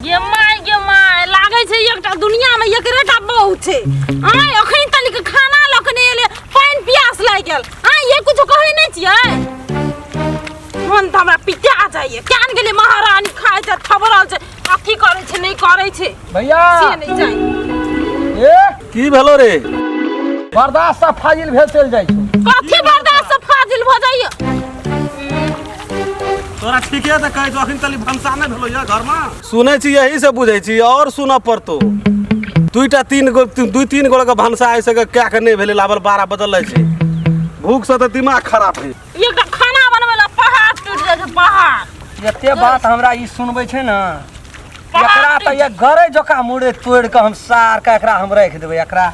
गे my लागे छै एकटा दुनिया में एकरेटा बहु छै। आय अखन तनिक खाना लखने एले पानी प्यास लाग गेल। आय ये कुछ कहै नै छियै मन त हमरा पिटा जाइए कान गेले महारानी खाय छै खबरल छै आ की करे छै नै करे छै भैया से नै जाय ए की भेलो रे बर्दाश्त से फाजिल भेल चल जाइ छै। कथि बर्दाश्त से फाजिल भ जाइए तोरा ठीके त कहै छौ अखन तली भंसा नै भेलो या घर में सुनै छी यही से बुझै छी और सुन पड़तो दुईटा तीन गो के भंसा आइ सके क्या के नै भेले लाबल 12 बदल छै भूख से त दिमाग खराब है। एकटा खाना बनबे ला पहाड़ टूट जाय छै पहाड़। एते बात हमरा ई सुनबै छै न एकरा त ये गरे जका मुड़े तोड़ के हम सार के एकरा हम रख देबै एकरा।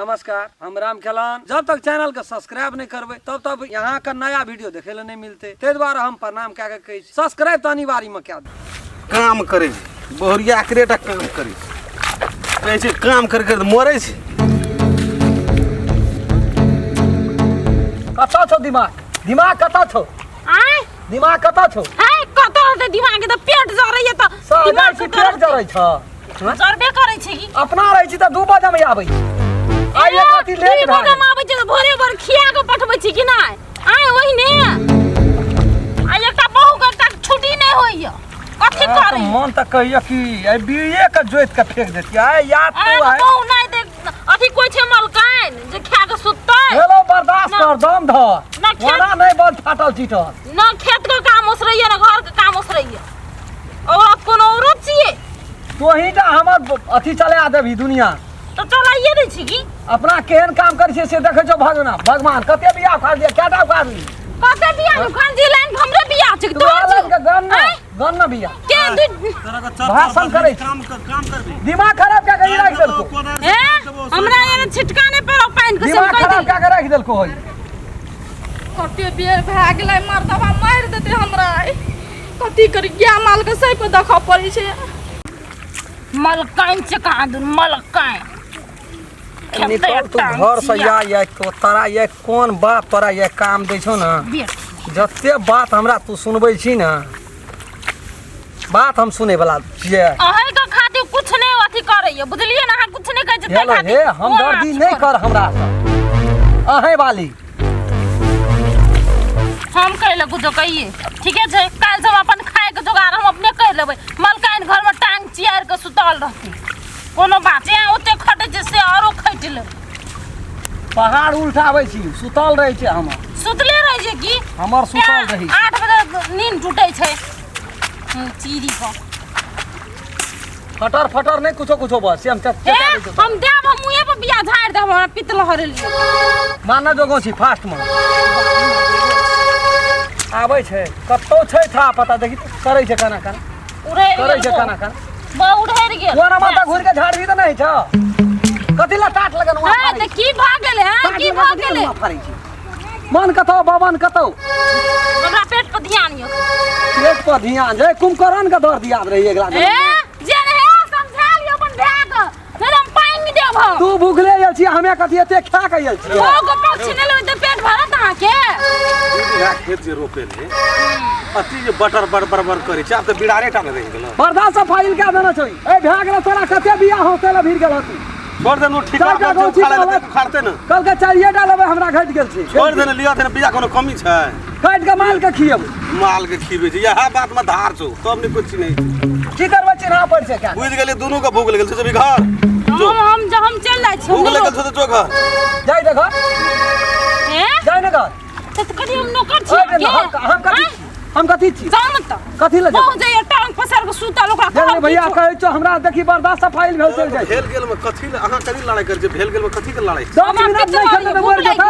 नमस्कार हम राम खेलान। जब तक चैनल के सब्सक्राइब नहीं करबे तब तक यहाँ का नया वीडियो देखे ले नहीं मिलते। ते द्वारा हम प्रणाम क्या के कही सब्सक्राइब तो अनिवार्य में क्या काम करे बोहरिया एकरेटा काम करे कहै छै काम कर कर मरै छै। कता छौ दिमाग कता छौ आय दिमाग कता छौ हाय कत दे दिमाग के त पेट जरैए त दिमाग से पेट जरै छ जरबे करे छै की अपना रहै छी त 2 बजे में आबै आइ एक राती लेट भऽ गेल आबै छै त भोरे भोर खिया के पठबै छी कि नै आय ओहिने आय एकटा बहू के एकटा छुट्टी नै होइए कथि करै मन त कहियो कि ए बीए के जोइत के फेंक देती आय याद तो है बहू नै देख अथि कोइ छै मलकाइन जे खा के सुततै हेलो बर्दाश्त कर दम धर वना नहीं बंद फाटल चीटल न खेत के काम ओसरैए न घर के काम ओसरैए औरत कोनो औरत छियै तो ही जा हमर अथि चले आ देबी दुनिया त चलाइए दै छी की अपना केहन काम करै छै से देखै छौ भगवान कते बियाह उखाड़ दिया केटा उखाड़ ली कते बियाह उखाड़ दी लाइन हमरे बियाह छै तू अलग के गन न बियाह के भाषण करे काम करबी दिमाग खराब क्या करी राख देलको ए हमरा एने छिटका नै पड़ो पानी के दिमाग खराब क्या कर राख देलको होई कते बेर भए गेलै मर्दवा मारि देते हमरा कथी करी गाय माल के सही पे देखऽ पड़ै छै। मलकाइन से कहाँ दूर मलकाइन निकल तू घर से या तो तोरा ये कौन बात तोरा ये काम दै छौ न जते बात हमरा तू सुनबै छी न बात हम सुने वाला छियै अहे के खातिर कुछ नै अथि करैए बुझलिए न अहाँ कुछ नै कहै छै हेलो हे हमदर्दी नहीं कर हमरा से अहे वाली हम कहले कुछ कहिए ठीके छै काल से अपन खाए के जोगार हम अपने कर लेबै मलकाइन घर में टांग चियार के सुतल रहती कोनो बात है ओते खटे छै से औरो खैट ले पहाड़ उल्टाबै छी सुतल रहै छै हम सुतले रह जे की हमर सुतल रही 8 बजे नींद टूटे छै चीरी को फटर नहीं कुछो बस हम चचा हम देब हम मुए पे बिया झाड़ देब हमरा पितल हरलिए मानना जोगो छी फास्ट में आबै छै कत्तो छै था पता देखी करै छै खाना उड़े करै छै खाना बा उड़ेर गेल कोना माता घुर के झाड़ भी त नहीं छ कथि ला टाट लगन वहां हां त की भ गेलै हां की भ गेलै मन कतो बाबन कतो हमरा पेट पर ध्यान यो पेट पर ध्यान जे कुंभकर्ण के दर्द याद रही एकला ए जे रहे समझा लियो अपन भाग फिर हम पानी देब तू भूखले गेल छी हमे कथि एते खा के गेल छी ओ गो पक्षी ने लेबै त पेट भरत अहाँ के खेत जे रोपे ले अति जे बटर बड़ करे छै आब त बिड़ारे टा रह गेल बर्दाश्त से फाइल क्या देना छै ए भाग रे तोरा कते बियाह होते ला भीड़ गेल हती छोड़ दे नु ठिका के खाड़ते न कल के चाहिए डालबे हमरा घट गेल छै छोड़ दे न लिया थे बिया कोनो कमी छै काट के माल के खियब माल के खीबे छै यह बात में धार छौ तब नहीं कुछ नहीं की करबे चिन्हा पड़ छै क्या बुझ गेले दोनों का भूख लगल छै जब घर हम जब हम चल जाय छी भूख लगल छै तो जो घर जाय देखो ए जाय न घर त कदी हम नौकर छी हम कथि छी जान त कथि ले बहुत जाय टांग पसर के सुतल ओकरा जाने भैया कहै छ हमरा देखी बर्दाश्त फाइल भेल चल जाय भेल गेल में कथि ले अहाँ कथि लड़ाई कर जे भेल गेल में कथि के लड़ाई 10 मिनट नहीं खेले मर जेतै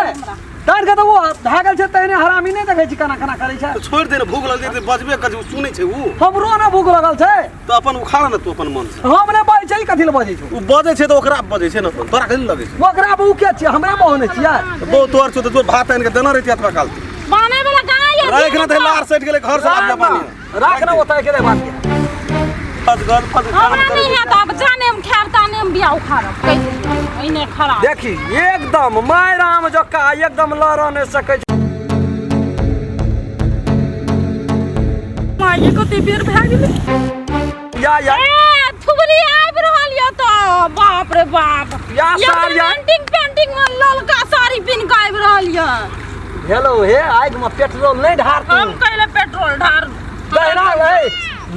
डर के तो वो भागल छै तने हरामी नहीं देखै छी खाना करै छै तो छोड़ दे न भूख लगल त बजबे कर सुनै छै उ हमरो न भूख लगल छै तो अपन उखाड़ न तू अपन मन से हम ने बाजै छै कथि ले बाजै छै उ बजै छै तो ओकरा बजै छै न तोरा कथि लगै छै ओकरा बहू के छी हमरा बहने छियै बहु तोर छ तो भात आन के देना रहती अथवा काल बाने वाला कहां ये राख न थे लार सेट गेले घर से आब पानी राख न ओतय के रे बात के फसगल फस काम हमरा करे नहीं है त अब जाने हम खाब ताने हम बिया उखाड़ब कहि इने खराब देखी एकदम माय राम जका एकदम लड़ नहीं सकै माये कते बेर भए गेलै या ए थुबली आबि रहल य त बाप रे बाप या सार या पेंटिंग में ललका साड़ी पिन के आबि रहल य हेलो हे आग में पेट्रोल नहीं ढार तू हम कहले पेट्रोल ढार कहना है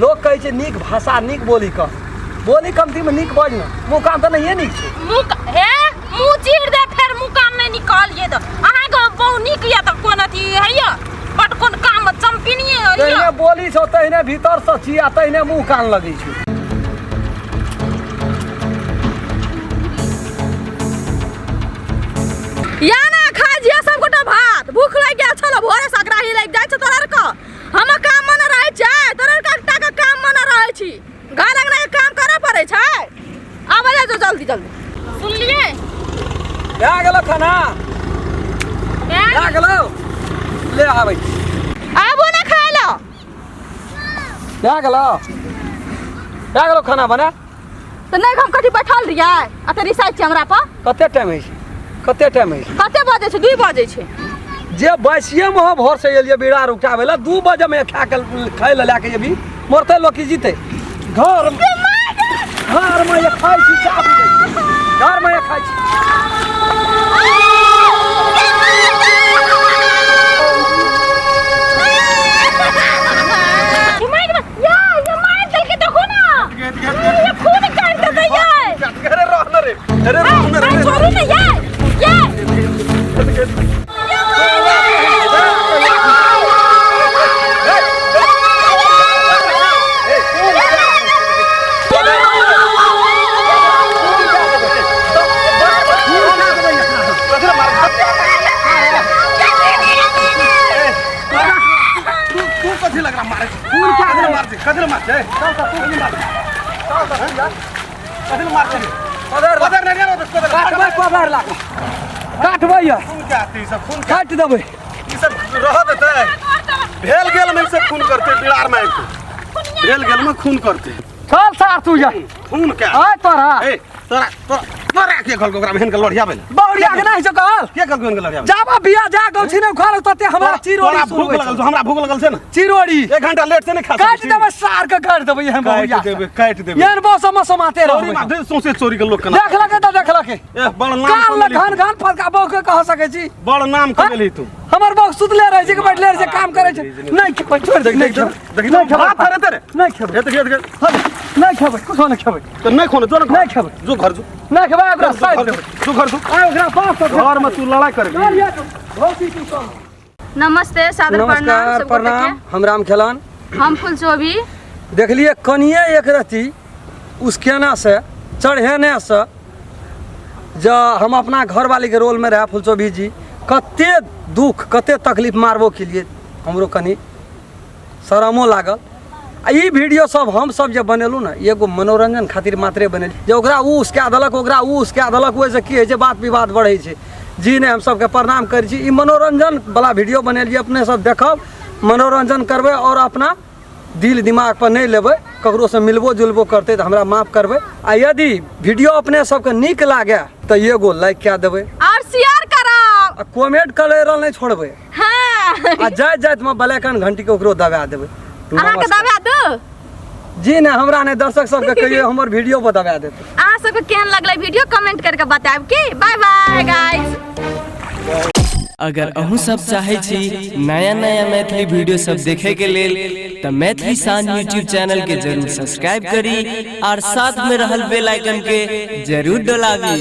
लोग कहै छै नीक भाषा नीक बोली क बोली कमती में नीक बज न मुंह कान त नहीं नीक छै मुंह चीर दे फिर मुंह कान नहीं निकालिए त अहाँ के बहु नीक या त कोन अथी है य बट कोन काम चंपिनिए है तहिने बोली छौ तहिने भीतर से छिया तहिने मुंह कान लगै छै या ना खा जिया सब गोटा भात भूख लाग गेल छलो भोरे सकराही लाग जाय छ तोरा क हम काम मन रहै छै तोरा का काम मन रहै छी घर अंगना के काम करे पड़ै छै आब जा जो जल्दी जल्दी सुन लिए आ गेलो खाना आ गेलो ले आबै आबो ना खाय लो आ गेलो खाना बना त नहीं हम कथि बैठल रियै आ त रिसाइ छी हमरा पर कते टाइम है कते बजे छै 2 बजे छै जे बसिए में भोर से एलिए बिड़ा उठावे ला 2 बजे में खा के खाय ले लाके अभी मरते लोग की जीते घर में ये खाई छी घर में ये खाई छी छोड़ू ना ये काट देबै रह देते भेल गेल में से खून करते बिलार में भेल गेल में खून करते चल सार तू जा खून क्या आ तोरा ए तोरा के खल ओकरा में के लड़िया बेल बहुरिया के नहीं कहल के कल के लड़िया जाबा बिया जा गौछी ने घर तते हमरा चिरोड़ी भूख लगल हमरा भूख लगल छै ना चिरोड़ी 1 घंटा लेट से नहीं खा काट देबै सार के काट देबै हम बहुरिया काट देबै यार बो समाते चोरी रहबै मार सोचे चोरी के लोग के देख लके त देख लके ए बड़ नाम कान घन फरका बो के कह सकै छी बड़ नाम कमेली तू हमर बो सुतले रहे छै कि बैठले रहे छै काम करे छै नहीं खेबै छोड़ दे नहीं खेबै देखि नहीं खेबै तेरे तेरे नहीं खेबै नहीं खेबै कुछ नहीं खेबै तो नहीं खोने जो नहीं खेबै जो घर जो नहीं खेबै ओकरा साइड देबै जो घर जो आ ओकरा पास घर में तू लड़ाई कर नमस्ते सादर नमस्कार प्रणाम हम राम खेलान हम फुलचोभी देखलिए कनिए एक रती उसकेना से चढ़ेने से जो हम अपना घरवाली के रोल में रहे फुलचोभी जी कते दुख कते तकलीफ मारबो के लिए हमरो कनी शरमो लागल आ ई वीडियो सब हम सब जे बनेलू ना एगो मनोरंजन खातिर मात्रे बनेली जे ओकरा ऊ उसके देलक ओकरा ऊ उसके देलक ओइसे की होइ छै बात विवाद बढ़ै छै जी ने हम सबके प्रणाम करै छी ई मनोरंजन वाला वीडियो बनेलिए अपने सब देखब मनोरंजन करबै और अपना दिल दिमाग पर नहीं लेबै ककरो से मिलबो जुलबो करते तो हमरा माफ करबै आ यदि वीडियो अपने सबके नीक लागे तो एगो लाइक क्या देबै और शेयर करब आ कमेंट करे नहीं छोड़बै हां आ जाइत जाइत में ब्लैकन घंटी के ओकरो दबा देबै अहाँ के दबा दू जी ने हमरा ने दर्शक सबके कहियो हमर वीडियो पर दबा देते अहाँ सबके केहन लगलै वीडियो कमेंट करके बताएब की बाय बाय गाइस अगर अहूँ सब चाहे छी नया नया मैथिली वीडियो सब देखे के लेल तो मैथिली साँझ यूट्यूब चैनल के जरूर सब्सक्राइब करी और साथ में रहल बेल आइकन के जरूर दबावी।